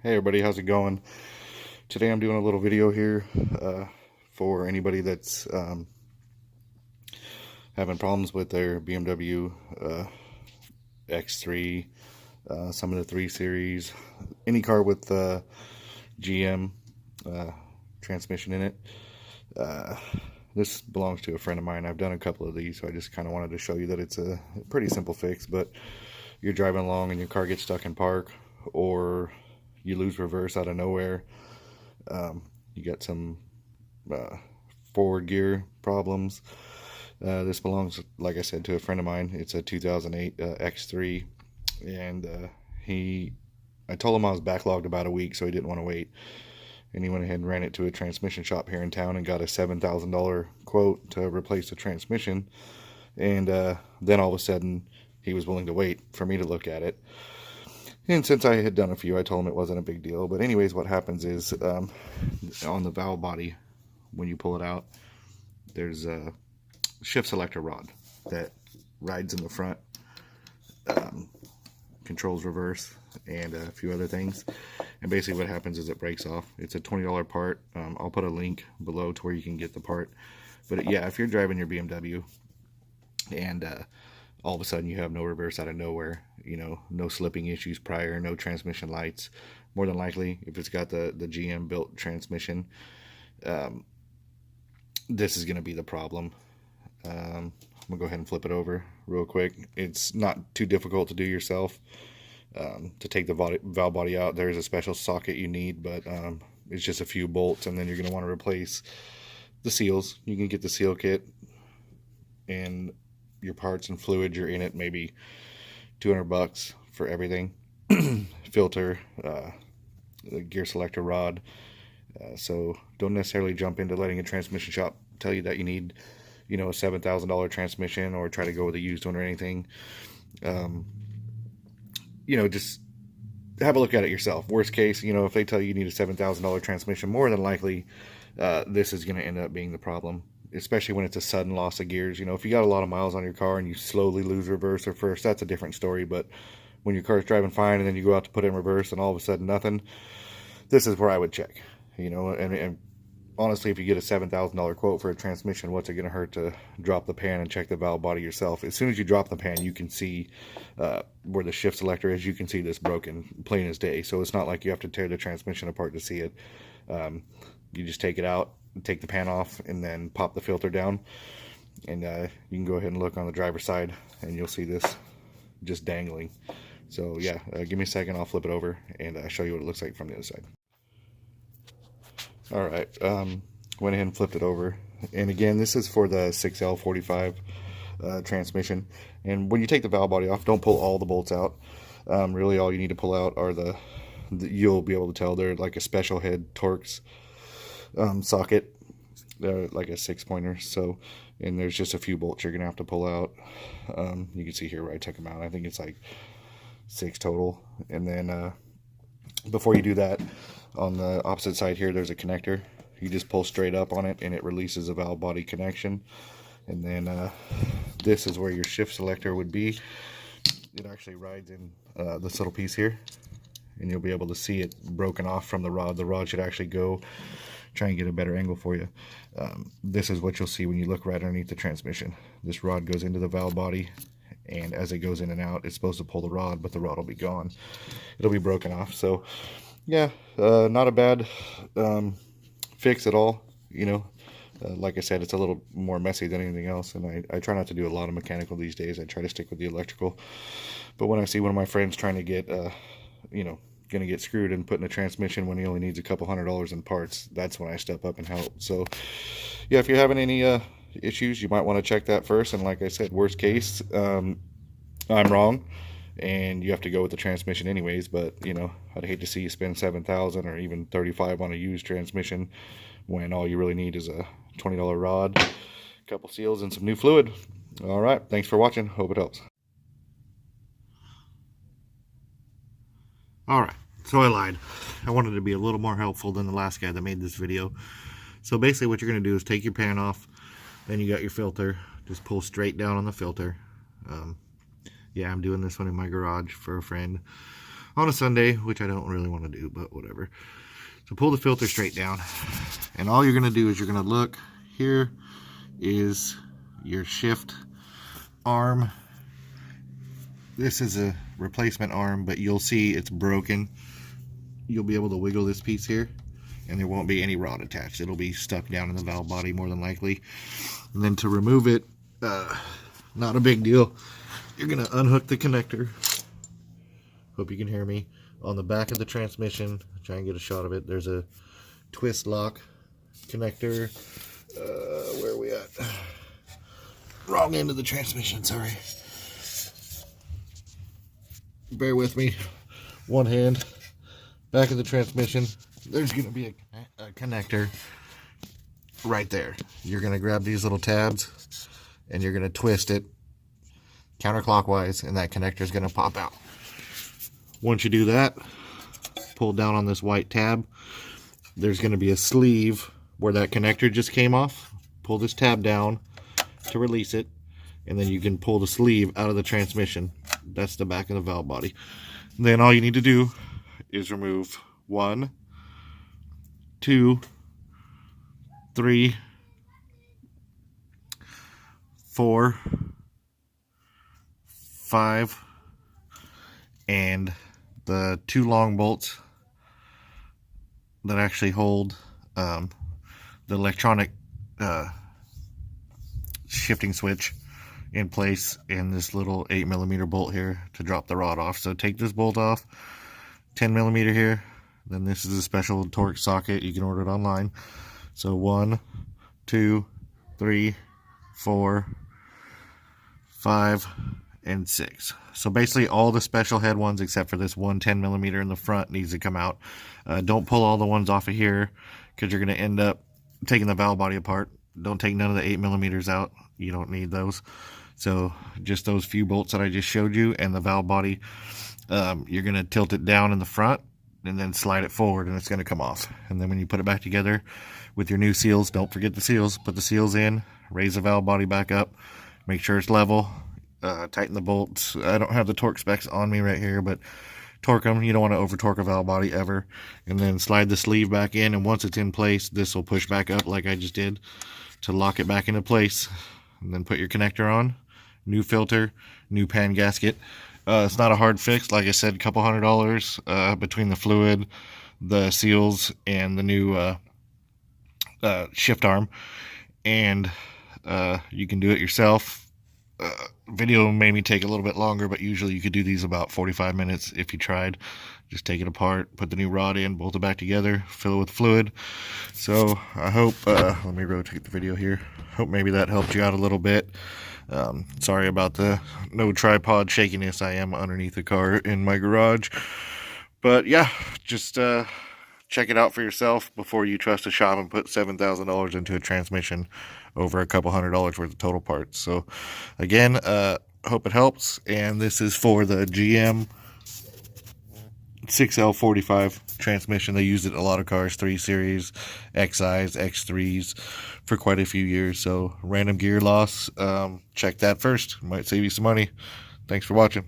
Hey everybody, how's it going? Today I'm doing a little video here for anybody that's having problems with their BMW X3, some of the 3 Series, any car with GM uh, transmission in it. This belongs to a friend of mine. I've done a couple of these, so I just kind of wanted to show you that it's a pretty simple fix, but you're driving along and your car gets stuck in park, or you lose reverse out of nowhere. You got some forward gear problems. This belongs, like I said, to a friend of mine. It's a 2008 X3, and I told him I was backlogged about a week, so he didn't want to wait. And he went ahead and ran it to a transmission shop here in town and got a $7,000 quote to replace the transmission. And then all of a sudden, he was willing to wait for me to look at it. And since I had done a few, I told him it wasn't a big deal. But anyways, what happens is on the valve body, when you pull it out, there's a shift selector rod that rides in the front, controls reverse, and a few other things. And basically what happens is it breaks off. It's a $20 part. I'll put a link below to where you can get the part. But yeah, if you're driving your BMW and all of a sudden you have no reverse out of nowhere, you know, no slipping issues prior, no transmission lights, more than likely, if it's got the GM built transmission, this is going to be the problem. I'm gonna go ahead and flip it over real quick. It's not too difficult to do yourself. To take the valve body out, there's a special socket you need, but it's just a few bolts, and then you're going to want to replace the seals. You can get the seal kit and your parts and fluid. You're in it maybe $200 for everything. Filter, the gear selector rod. So don't necessarily jump into letting a transmission shop tell you that you need, you know, a $7,000 transmission, or try to go with a used one or anything. You know, just have a look at it yourself. Worst case, you know, if they tell you you need a $7,000 transmission, more than likely this is going to end up being the problem, especially when it's a sudden loss of gears. You know, if you got a lot of miles on your car and you slowly lose reverse or first, that's a different story. But when your car's driving fine and then you go out to put it in reverse and all of a sudden nothing, this is where I would check. You know, and honestly, if you get a $7,000 quote for a transmission, what's it going to hurt to drop the pan and check the valve body yourself? As soon as you drop the pan, you can see where the shift selector is. You can see this broken, plain as day. So it's not like you have to tear the transmission apart to see it. You just take it out, take the pan off, and then pop the filter down. And you can go ahead and look on the driver's side, and you'll see this just dangling. So yeah, give me a second. I'll flip it over and show you what it looks like from the other side. Alright, went ahead and flipped it over. And again, this is for the 6L45 transmission. And when you take the valve body off, don't pull all the bolts out. Really all you need to pull out are you'll be able to tell they're like a special head Torx socket. They're like a 6-pointer. So, and there's just a few bolts you're going to have to pull out. You can see here where I took them out. I think it's like 6 total. And then before you do that, on the opposite side here, there's a connector. You just pull straight up on it and it releases a valve body connection. And then this is where your shift selector would be. It actually rides in this little piece here, and you'll be able to see it broken off from the rod. The rod should actually go, try and get a better angle for you. This is what you'll see when you look right underneath the transmission. This rod goes into the valve body, and as it goes in and out, it's supposed to pull the rod, but the rod will be gone. It'll be broken off. So yeah, not a bad fix at all. You know, like I said, it's a little more messy than anything else, and I try not to do a lot of mechanical these days. I try to stick with the electrical. But when I see one of my friends trying to get, you know, going to get screwed and put in a transmission when he only needs a couple $100 in parts, that's when I step up and help. So yeah, if you're having any issues, you might want to check that first. And like I said, worst case, I'm wrong and you have to go with the transmission anyways. But you know, I'd hate to see you spend $7,000 or even $35 on a used transmission when all you really need is a $20 rod, a couple seals, and some new fluid. All right, thanks for watching. Hope it helps. All right, so I lied. I wanted to be a little more helpful than the last guy that made this video. So basically what you're going to do is take your pan off, then you got your filter, just pull straight down on the filter. Yeah, I'm doing this one in my garage for a friend. on a Sunday, which I don't really want to do, but whatever. So pull the filter straight down, and all you're going to do is you're going to look. Here is your shift arm. This is a replacement arm, but you'll see it's broken. You'll be able to wiggle this piece here, and there won't be any rod attached. It'll be stuck down in the valve body more than likely. And then to remove it, not a big deal. You're going to unhook the connector. Hope you can hear me. On the back of the transmission, try and get a shot of it. There's a twist lock connector. Where are we at? Wrong end of the transmission, sorry. Bear with me. One hand. Back of the transmission, there's going to be a connector right there. You're going to grab these little tabs and you're going to twist it counterclockwise, and that connector is going to pop out. Once you do that, pull down on this white tab. There's going to be a sleeve where that connector just came off. Pull this tab down to release it, and then you can pull the sleeve out of the transmission. That's the back of the valve body. And then all you need to do is remove 1, 2, 3, 4, 5, and the 2 long bolts that actually hold the electronic shifting switch in place, in this little 8mm bolt here to drop the rod off. So take this bolt off, 10mm here, then this is a special torque socket. You can order it online. So 1, 2, 3, 4, 5, and 6. So basically all the special head ones except for this one 10mm in the front needs to come out. Don't pull all the ones off of here, because you're going to end up taking the valve body apart. Don't take none of the 8mm out. You don't need those. So just those few bolts that I just showed you, and the valve body, you're going to tilt it down in the front and then slide it forward, and it's going to come off. And then when you put it back together with your new seals, don't forget the seals. Put the seals in, raise the valve body back up, make sure it's level, tighten the bolts. I don't have the torque specs on me right here, but torque them. You don't want to over torque a valve body ever. And then slide the sleeve back in, and once it's in place, this will push back up like I just did to lock it back into place. And then put your connector on. New filter, new pan gasket. It's not a hard fix. Like I said, a couple $100 between the fluid, the seals, and the new shift arm. And you can do it yourself. Video made me take a little bit longer, but usually you could do these about 45 minutes if you tried. Just take it apart, put the new rod in, bolt it back together, fill it with fluid. So I hope, let me rotate the video here. Hope maybe that helped you out a little bit. Sorry about the no tripod shakiness. I am underneath the car in my garage. But yeah, just check it out for yourself before you trust a shop and put $7,000 into a transmission over a couple $100 worth of total parts. So again, hope it helps. And this is for the GM 6L45 transmission. They used it in a lot of cars, 3 Series, XIs, X3s for quite a few years. So random gear loss, check that first. Might save you some money. Thanks for watching.